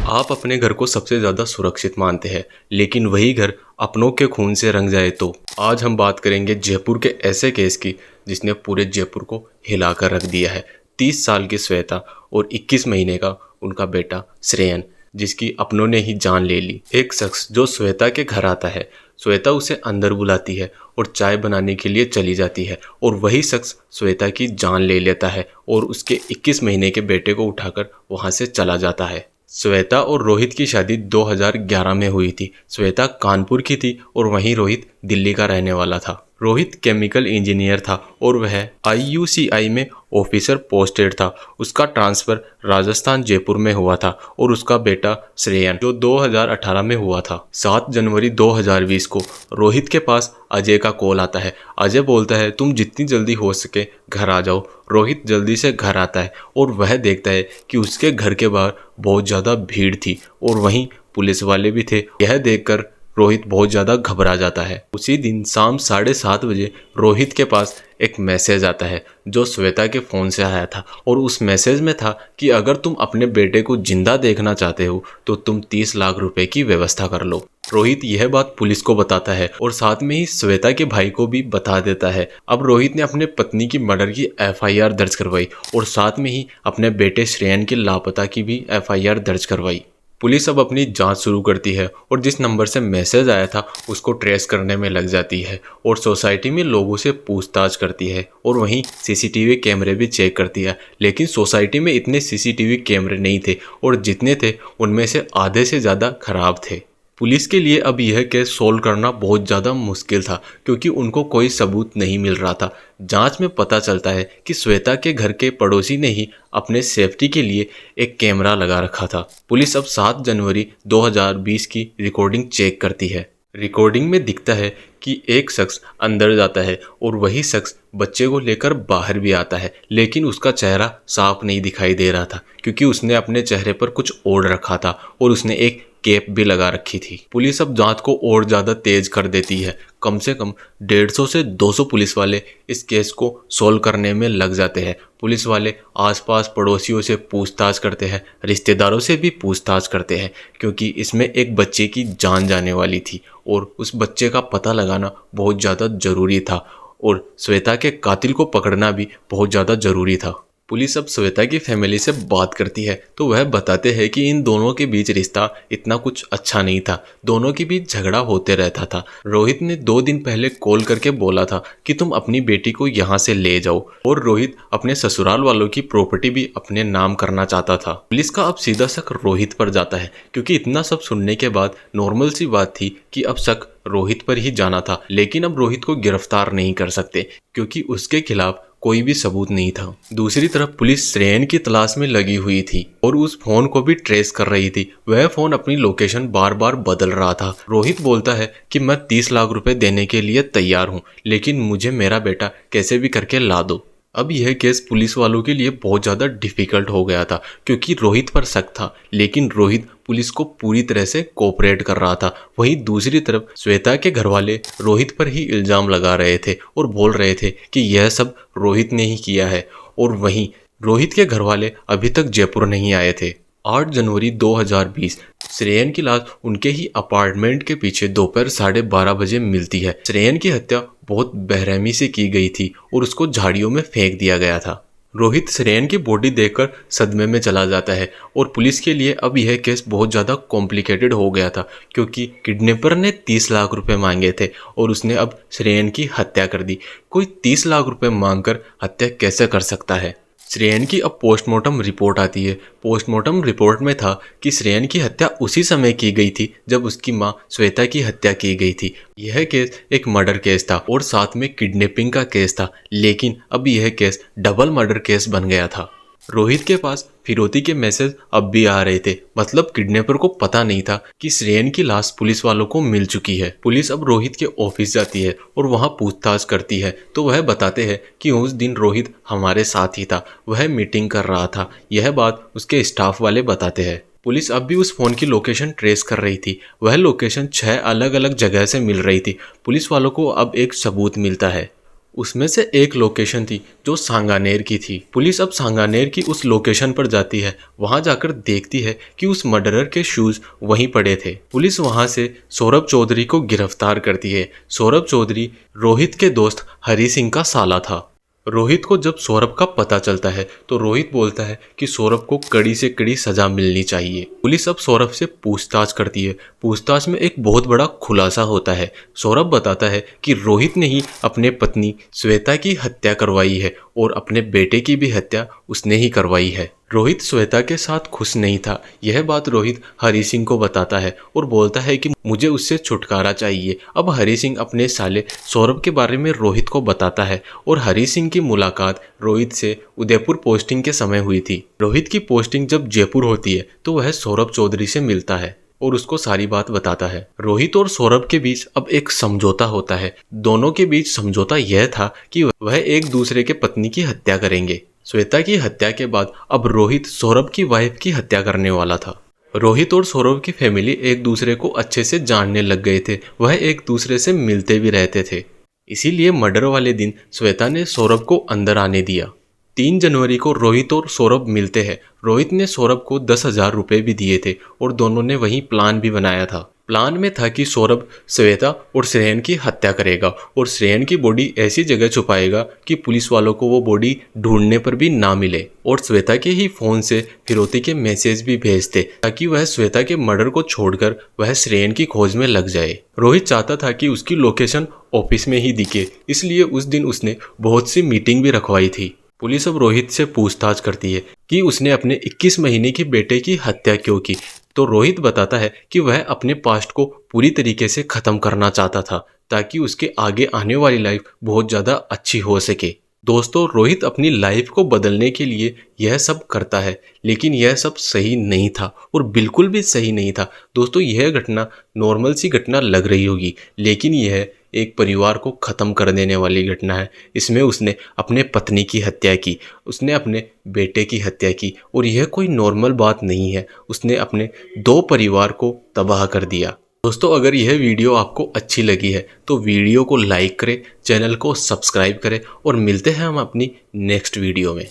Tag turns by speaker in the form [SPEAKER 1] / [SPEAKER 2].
[SPEAKER 1] आप अपने घर को सबसे ज़्यादा सुरक्षित मानते हैं, लेकिन वही घर अपनों के खून से रंग जाए तो। आज हम बात करेंगे जयपुर के ऐसे केस की जिसने पूरे जयपुर को हिलाकर रख दिया है। 30 साल की श्वेता और 21 महीने का उनका बेटा श्रेयन, जिसकी अपनों ने ही जान ले ली। एक शख्स जो श्वेता के घर आता है, श्वेता उसे अंदर बुलाती है और चाय बनाने के लिए चली जाती है, और वही शख्स श्वेता की जान ले लेता है और उसके 21 महीने के बेटे को उठाकर वहां से चला जाता है। श्वेता और रोहित की शादी 2011 में हुई थी। श्वेता कानपुर की थी और वहीं रोहित दिल्ली का रहने वाला था। रोहित केमिकल इंजीनियर था और वह IUCI में ऑफिसर पोस्टेड था। उसका ट्रांसफ़र राजस्थान जयपुर में हुआ था और उसका बेटा श्रेयन जो 2018 में हुआ था। 7 जनवरी 2020 को रोहित के पास अजय का कॉल आता है। अजय बोलता है, तुम जितनी जल्दी हो सके घर आ जाओ। रोहित जल्दी से घर आता है और वह देखता है कि उसके घर के बाहर बहुत ज़्यादा भीड़ थी और वहीं पुलिस वाले भी थे। यह देखकर रोहित बहुत ज़्यादा घबरा जाता है। उसी दिन शाम 7:30 बजे रोहित के पास एक मैसेज आता है जो श्वेता के फ़ोन से आया था, और उस मैसेज में था कि अगर तुम अपने बेटे को जिंदा देखना चाहते हो तो तुम 30 लाख रुपए की व्यवस्था कर लो। रोहित यह बात पुलिस को बताता है और साथ में ही श्वेता के भाई को भी बता देता है। अब रोहित ने अपने पत्नी की मर्डर की FIR दर्ज करवाई और साथ में ही अपने बेटे श्रेयन के लापता की भी FIR दर्ज करवाई। पुलिस अब अपनी जांच शुरू करती है और जिस नंबर से मैसेज आया था उसको ट्रेस करने में लग जाती है और सोसाइटी में लोगों से पूछताछ करती है और वहीं CCTV कैमरे भी चेक करती है। लेकिन सोसाइटी में इतने CCTV कैमरे नहीं थे और जितने थे उनमें से आधे से ज़्यादा खराब थे। पुलिस के लिए अब यह केस सोल्व करना बहुत ज़्यादा मुश्किल था क्योंकि उनको कोई सबूत नहीं मिल रहा था। जांच में पता चलता है कि श्वेता के घर के पड़ोसी ने ही अपने सेफ्टी के लिए एक कैमरा लगा रखा था। पुलिस अब 7 जनवरी 2020 की रिकॉर्डिंग चेक करती है। रिकॉर्डिंग में दिखता है कि एक शख्स अंदर जाता है और वही शख्स बच्चे को लेकर बाहर भी आता है, लेकिन उसका चेहरा साफ नहीं दिखाई दे रहा था क्योंकि उसने अपने चेहरे पर कुछ ओढ़ रखा था और उसने एक कैप भी लगा रखी थी। पुलिस अब जांच को और ज़्यादा तेज कर देती है। कम से कम 150 से 200 पुलिस वाले इस केस को सोल्व करने में लग जाते हैं। पुलिस वाले आसपास पड़ोसियों से पूछताछ करते हैं, रिश्तेदारों से भी पूछताछ करते हैं क्योंकि इसमें एक बच्चे की जान जाने वाली थी और उस बच्चे का पता लगाना बहुत ज़्यादा ज़रूरी था और श्वेता के कातिल को पकड़ना भी बहुत ज़्यादा ज़रूरी था। पुलिस अब श्वेता की फैमिली से बात करती है तो वह बताते हैं कि इन दोनों के बीच रिश्ता इतना कुछ अच्छा नहीं था। दोनों के बीच झगड़ा होते रहता था। रोहित ने 2 दिन पहले कॉल करके बोला था कि तुम अपनी बेटी को यहाँ से ले जाओ, और रोहित अपने ससुराल वालों की प्रॉपर्टी भी अपने नाम करना चाहता था। पुलिस का अब सीधा शक रोहित पर जाता है क्योंकि इतना सब सुनने के बाद नॉर्मल सी बात थी कि अब शक रोहित पर ही जाना था। लेकिन अब रोहित को गिरफ्तार नहीं कर सकते क्योंकि उसके खिलाफ कोई भी सबूत नहीं था। दूसरी तरफ पुलिस श्रेयन की तलाश में लगी हुई थी और उस फोन को भी ट्रेस कर रही थी। वह फोन अपनी लोकेशन बार बार बदल रहा था। रोहित बोलता है कि मैं 30 लाख रुपए देने के लिए तैयार हूँ, लेकिन मुझे मेरा बेटा कैसे भी करके ला दो। अब यह केस पुलिस वालों के लिए बहुत ज़्यादा डिफिकल्ट हो गया था क्योंकि रोहित पर शक था, लेकिन रोहित पुलिस को पूरी तरह से कोऑपरेट कर रहा था। वहीं दूसरी तरफ श्वेता के घर वाले रोहित पर ही इल्ज़ाम लगा रहे थे और बोल रहे थे कि यह सब रोहित ने ही किया है, और वहीं रोहित के घर वाले अभी तक जयपुर नहीं आए थे। 8 जनवरी 2020 श्रेयन की लाश उनके ही अपार्टमेंट के पीछे दोपहर 12:30 बजे मिलती है। श्रेयन की हत्या बहुत बेरहमी से की गई थी और उसको झाड़ियों में फेंक दिया गया था। रोहित श्रेयन की बॉडी देखकर सदमे में चला जाता है और पुलिस के लिए अब यह केस बहुत ज़्यादा कॉम्प्लिकेटेड हो गया था क्योंकि किडनैपर ने 30 लाख रुपए मांगे थे और उसने अब श्रेयन की हत्या कर दी। कोई 30 लाख रुपए मांगकर हत्या कैसे कर सकता है? श्रेयन की अब पोस्टमार्टम रिपोर्ट आती है। पोस्टमार्टम रिपोर्ट में था कि श्रेयन की हत्या उसी समय की गई थी जब उसकी मां श्वेता की हत्या की गई थी। यह केस एक मर्डर केस था और साथ में किडनैपिंग का केस था, लेकिन अब यह केस डबल मर्डर केस बन गया था। रोहित के पास फिरौती के मैसेज अब भी आ रहे थे, मतलब किडनैपर को पता नहीं था कि श्रेयन की लाश पुलिस वालों को मिल चुकी है। पुलिस अब रोहित के ऑफिस जाती है और वहां पूछताछ करती है तो वह बताते हैं कि उस दिन रोहित हमारे साथ ही था, वह मीटिंग कर रहा था। यह बात उसके स्टाफ वाले बताते हैं। पुलिस अब भी उस फोन की लोकेशन ट्रेस कर रही थी। वह लोकेशन 6 अलग अलग जगह से मिल रही थी। पुलिस वालों को अब एक सबूत मिलता है। उसमें से एक लोकेशन थी जो सांगानेर की थी। पुलिस अब सांगानेर की उस लोकेशन पर जाती है। वहां जाकर देखती है कि उस मर्डरर के शूज वहीं पड़े थे। पुलिस वहां से सौरभ चौधरी को गिरफ्तार करती है। सौरभ चौधरी रोहित के दोस्त हरी सिंह का साला था। रोहित को जब सौरभ का पता चलता है तो रोहित बोलता है कि सौरभ को कड़ी से कड़ी सजा मिलनी चाहिए। पुलिस अब सौरभ से पूछताछ करती है। पूछताछ में एक बहुत बड़ा खुलासा होता है। सौरभ बताता है कि रोहित ने ही अपने पत्नी श्वेता की हत्या करवाई है और अपने बेटे की भी हत्या उसने ही करवाई है। रोहित श्वेता के साथ खुश नहीं था। यह बात रोहित हरी सिंह को बताता है और बोलता है कि मुझे उससे छुटकारा चाहिए। अब हरी सिंह अपने साले सौरभ के बारे में रोहित को बताता है और हरी सिंह की मुलाकात रोहित से उदयपुर पोस्टिंग के समय हुई थी। रोहित की पोस्टिंग जब जयपुर होती है तो वह सौरभ चौधरी से मिलता है और उसको सारी बात बताता है। रोहित और सौरभ के बीच अब एक समझौता होता है। दोनों के बीच समझौता यह था कि वह एक दूसरे के पत्नी की हत्या करेंगे। श्वेता की हत्या के बाद अब रोहित सौरभ की वाइफ की हत्या करने वाला था। रोहित और सौरभ की फैमिली एक दूसरे को अच्छे से जानने लग गए थे। वह एक दूसरे से मिलते भी रहते थे। इसीलिए मर्डर वाले दिन श्वेता ने सौरभ को अंदर आने दिया। 3 जनवरी को रोहित और सौरभ मिलते हैं। रोहित ने सौरभ को 10,000 रुपये भी दिए थे और दोनों ने वही प्लान भी बनाया था। प्लान में था कि सौरभ श्वेता और श्रेयन की हत्या करेगा और श्रेयन की बॉडी ऐसी जगह छुपाएगा कि पुलिस वालों को वो बॉडी ढूंढने पर भी ना मिले और श्वेता के ही फोन से फिरौती के मैसेज भी भेजते ताकि वह श्वेता के मर्डर को छोड़कर वह श्रेयन की खोज में लग जाए। रोहित चाहता था कि उसकी लोकेशन ऑफिस में ही दिखे, इसलिए उस दिन उसने बहुत सी मीटिंग भी रखवाई थी। पुलिस अब रोहित से पूछताछ करती है कि उसने अपने 21 महीने के बेटे की हत्या क्यों की। तो रोहित बताता है कि वह अपने पास्ट को पूरी तरीके से खत्म करना चाहता था ताकि उसके आगे आने वाली लाइफ बहुत ज़्यादा अच्छी हो सके। दोस्तों, रोहित अपनी लाइफ को बदलने के लिए यह सब करता है, लेकिन यह सब सही नहीं था और बिल्कुल भी सही नहीं था। दोस्तों, यह घटना नॉर्मल सी घटना लग रही होगी, लेकिन यह एक परिवार को ख़त्म कर देने वाली घटना है। इसमें उसने अपने पत्नी की हत्या की, उसने अपने बेटे की हत्या की और यह कोई नॉर्मल बात नहीं है। उसने अपने 2 परिवार को तबाह कर दिया। दोस्तों, अगर यह वीडियो आपको अच्छी लगी है तो वीडियो को लाइक करें, चैनल को सब्सक्राइब करें और मिलते हैं हम अपनी नेक्स्ट वीडियो में।